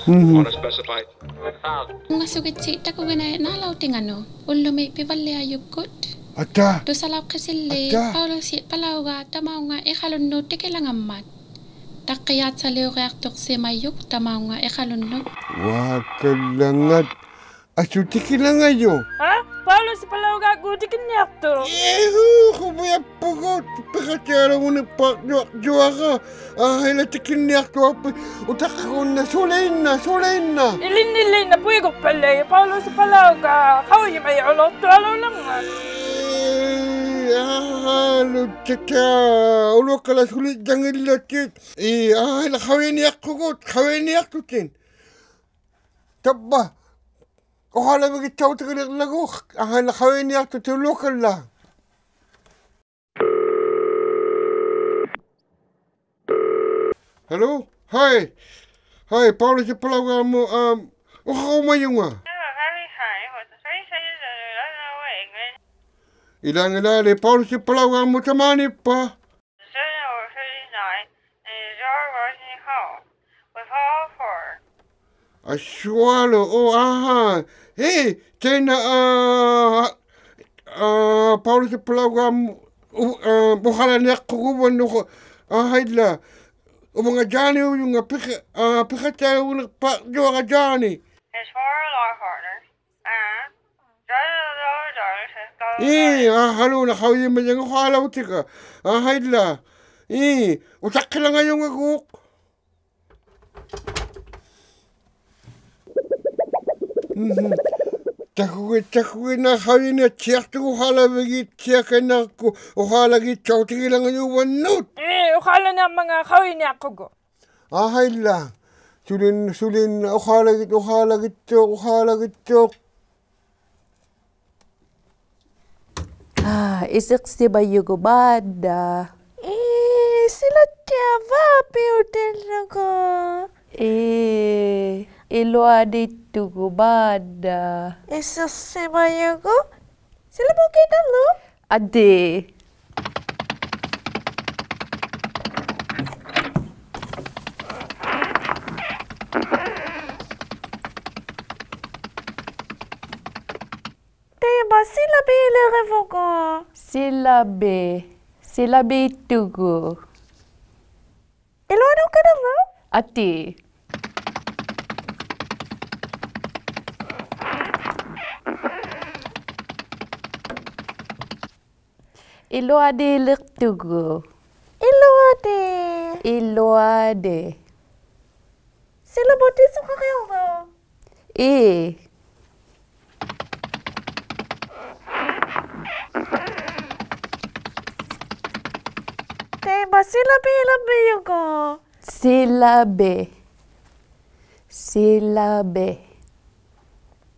on a specified. Ngasugit Takuginai Bannock BoyIII. Ata. Dusalaw kasili päuᓗᕑsि palauga tamaunga iqalunnu tikilangammat. Taqqiyat saliuqiartuqsi mayyuk tamaunga iqalunnu. Wakalangat. Asu tikilangayo. päuᓗᕑsि palauga tikinniartu. Kuya pugot pekatera una pak juara. Ahila tikinniartu apa utakkunna sulenna. Ilinna puiguppalle päuᓗᕑsि palauga qawimay ulortualulangat. Luchaka ulokala sulit jangillatit la khaweniaqtutin tabba ohala bagi chawtagalagu la khaweniaqtut ulokala. Hello, hi päuᓗᕑsि palauga uqaumayunga Ilangilale päuᓗᕑsि palauga mutamanipa. Asualo, aha. Hey, tena päuᓗᕑsि palauga ppukħalaniaqquguvan haidla. Ubanga Johnny uyunga pikhataya una juaga Johnny. Haluna khawdi majang ppukħalautika. Haidla. Utaqqilanga yunga guk. Takuginai khawina tiaqtu ppukħalabagi tiaqanaqku ppukħalagi chawtigilanga yuwannut. Uqalana mga qawiniaqqugu. Haidla. Sulin ppukħalagittuq. Isiqsi bayugo bada. Sila tiava piutelnago. Iluaditugo bada. Isiqsi bayugo. Sila mo kita lo? Ade. Silabe ilerevogo. Silabe itugo. Iluano ka na lo? Ati. Iluade iliktugo. Iluade. Silabote sa kakilgo. Silabe yugo. Silabe.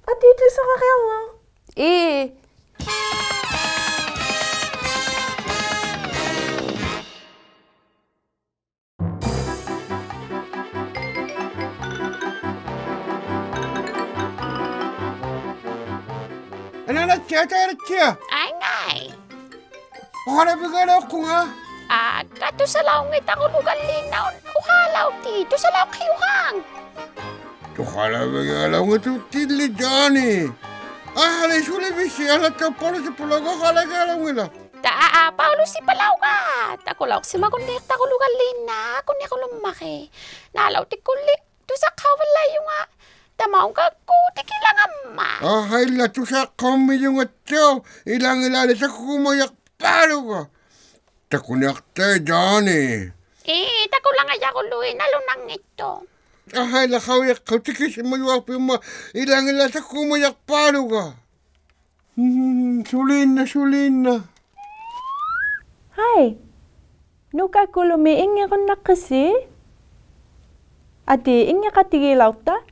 At ito sa kakilgo. Ananatia. Ay. Ohala bigala ko nga. Kato sa laungit ako lugar linaw. Uhalaw ti. To sa laung kiyuhang. Ohala bigala nga to tidli Johnny. Halay sulibisi. Halata päuᓗᕑsि palauga halagala nga. päuᓗᕑsि palauga. Takulaw si magundik tako lugar lina. Kung ako lumaki. Nalaw ti kuli. To sa kawala yung tamaw ka ko tikilangamma. Haila to sa kami yung atyaw. Ilangilali sa kumayak paluga. Takunakta Johnny. Takulang ko luwi. Nalunang ito. Haila kawiyak kautikis mayuapi ma. Ilangilali sa kumayak paluga. Sulin na. Hai. Nuka kulumi ingi kon nakasi. Adi ingi katigilaw ta?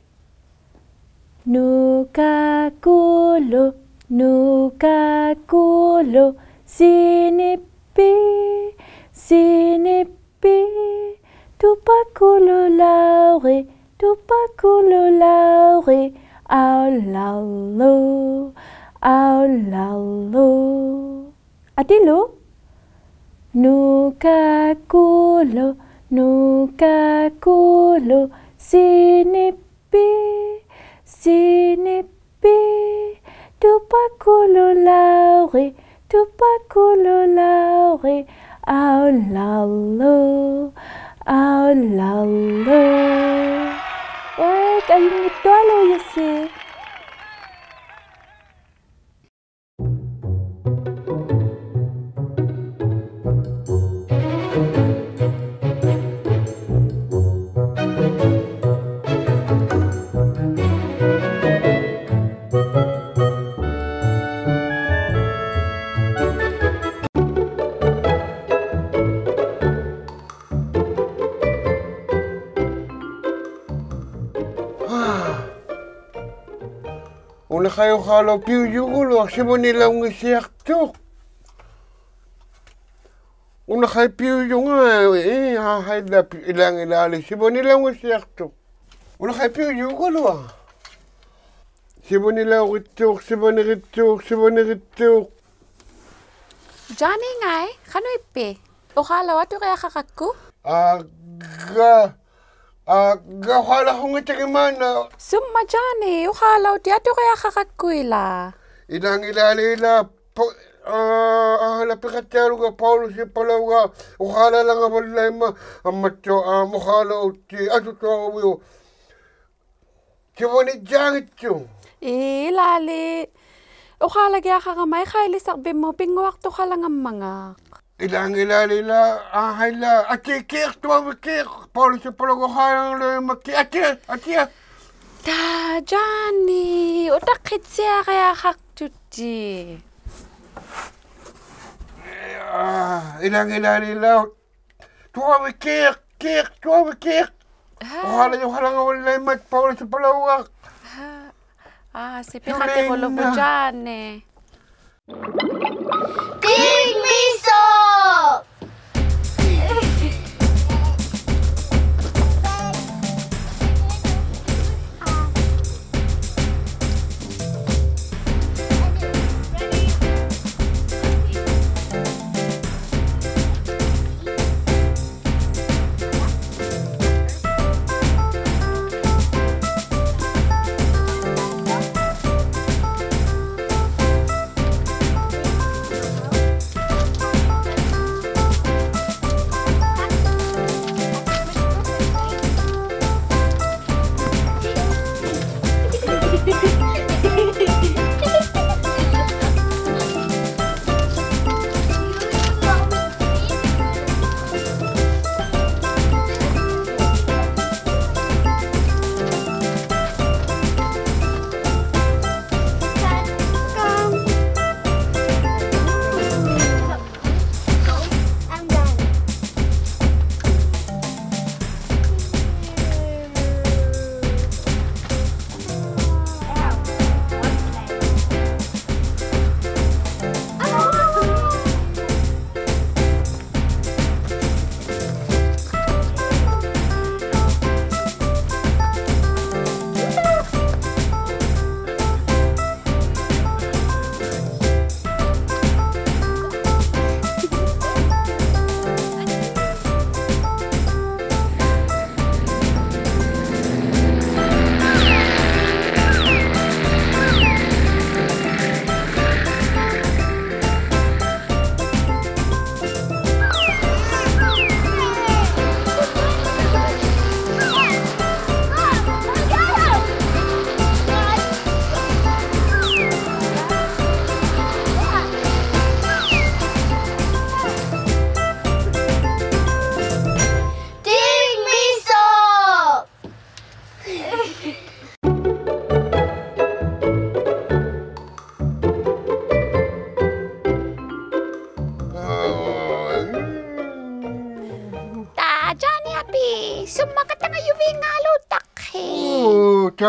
Nuka kulo, sinipi, tupakulo laure, aulalo. Atilo? Nuka kulo, sinipi, sinipi, päᓚauᒑᖅ, aulalu. Wah, kayong ito alo yasi. Una kayo kalaw päᓚauᒑᖅ spektaᓚauᒑᖅ. Una kayo päᓚauᒑᖅ hahaila ilang ilali spektaᓚauᒑᖅ. Una kayo päᓚauᒑᖅ. spektaᓚauᒑᖅ. Johnny ngay, kano ipi? Ukalaw ato kaya kakakku? Gawala ko nga tagaman. Summa Johnny, ukalaw di ato kaya kakakku ila. Ilang ilalila lapikatero ga päᓚauᒑᖅ palawa ukala lang abalay matyo ukala uti ato to Johnny jangityo. Ilali. Ukala kaya kakamay kaili sakbi mo pingwak to ka lang ang mga. Ilang ilalila ahayla atikik to wikik päᓚauᒑᖅ palawa ukala lang maki atia. Da Johnny, utakit siya kaya kaktuti. Ilang ilalila tuwa wikik ukala yung halang awalay mat päᓚauᒑᖅ palawa. Si pikate ko mo Johnny. 띵미소!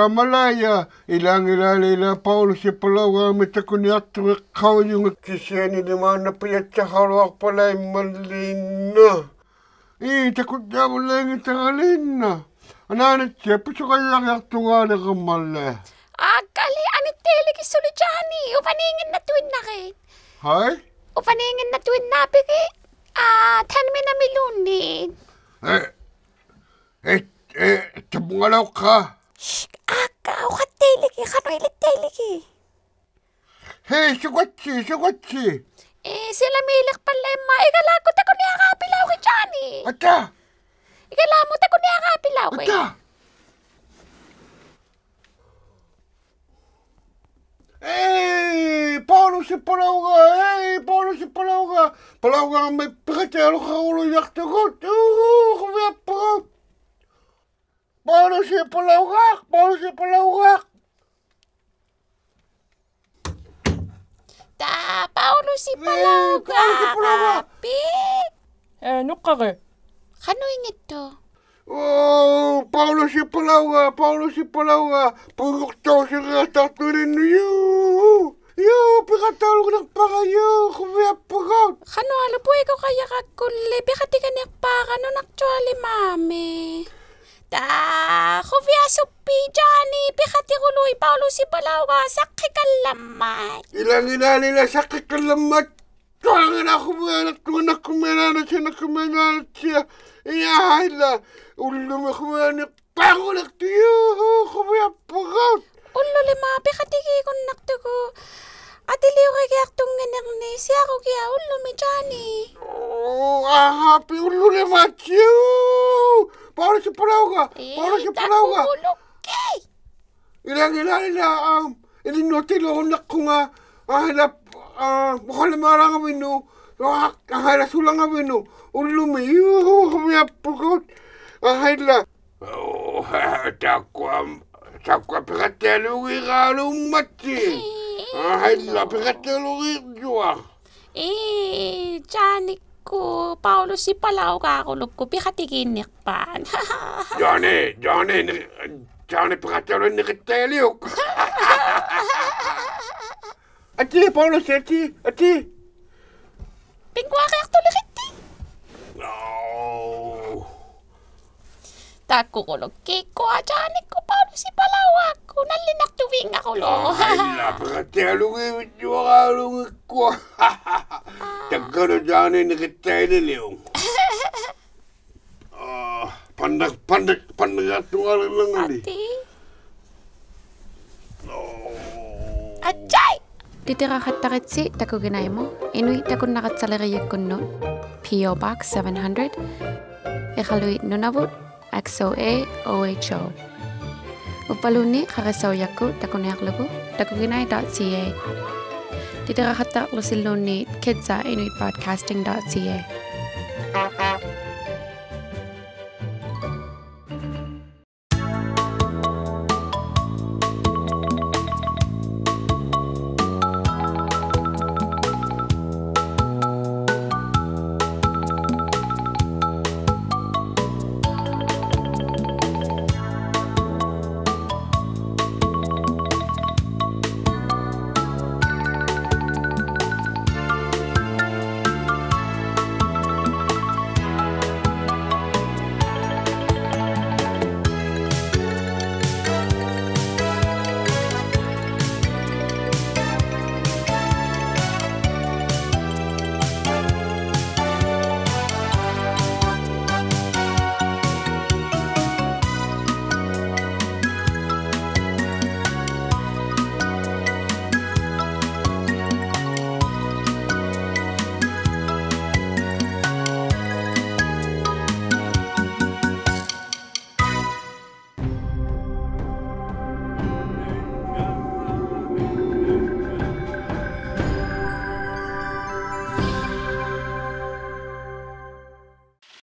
Malaya ilang ilalila päᓚauᒑᖅ palawa utaᒃკαᓐᓂᓕᕆᕗᖅ yung kisiani di mana piyatsa halwak palay malina. Takot na malay ng tangalina. Ananit siya, piso kaya kayak tunga na kamala. Kali, anit telik isuli Johnny. Upaningin na tuwin na kin. Hay? Upaningin na tuwin na piki. 10 min na milunin. Tabungalaw ka. Aka, ukatiliki, kanuilitiliki. Hei, sugotsi. Sila milik pala yung maigala ko tako niya kapilaw kay Johnny. Ata. Igala mo tako niya kapilaw kay. Ata. päᓚ우ᒑᖅ päᓚ우ᒑᖅ päᓚ우ᒑᖅ may pikatelo ka ulo yaktagot. Kumiapagod. päᓚ우ᒑᖅ. päᓚ우ᒑᖅ. Pi. 누까게? Kanuingit to? päᓚ우ᒑᖅ pagkaktaw taturin niyo. Pikatalo ko nagpakayo. Kumiapagod. Kano alo po ikaw kaya kakuli. Pikati ka niyakpaka nun actually mami. Kuvia supi Johnny. Pikati kuluy päᓚ우ᒑᖅ sakit kalamay. Ilang nila sakit kalamat. Tuwangan ako mga nakumanan siya. Iyahila. Ulo mo kumanan. Pangunak tiyo. Kumiapagod. Ulo lima. Pikati kikon naktuko. Atiliw kay kayaktong nganak ni siya ko kaya ulo mi Johnny. Happy ulo lima tiyo. päᓚ우ᒑᖅ. Takulog kay. Ilang nila. Ininotilo ko nga. Makalamara kami no. Sulang kami no. Ulumi. Kumiapagod. Ahila. Takwa pikatelo ikalong mati. Ahila pikatelo idwa. Johnny ko. päᓚ우ᒑᖅ kakulog ko. Pikatiginik pa. Johnny pikatelo nikiteliok. Ati, päᓚ우ᒑᖅ, ati. Pingwa kayak tulikiti. Takukulog kiko Johnny ko. päᓚ우ᒑᖅ ko. Nalinak tuwing ako lo. Ahila pikatelo idwa kalong ko. Tagano Johnny nikiteliok. Pandak at lang ali. Ati. Ajay! Titirahattaritsi Takuginai mo, Inui takunnaqatsaleriakkunnu, P.O. Box 700, Ikaluit Nunavut, XOA-OHO. Upaluni Karisauyaku Takuneaklugu, Takuginai.ca. Titirahattaqlusilluunni Kidsa Inuit Broadcasting.ca.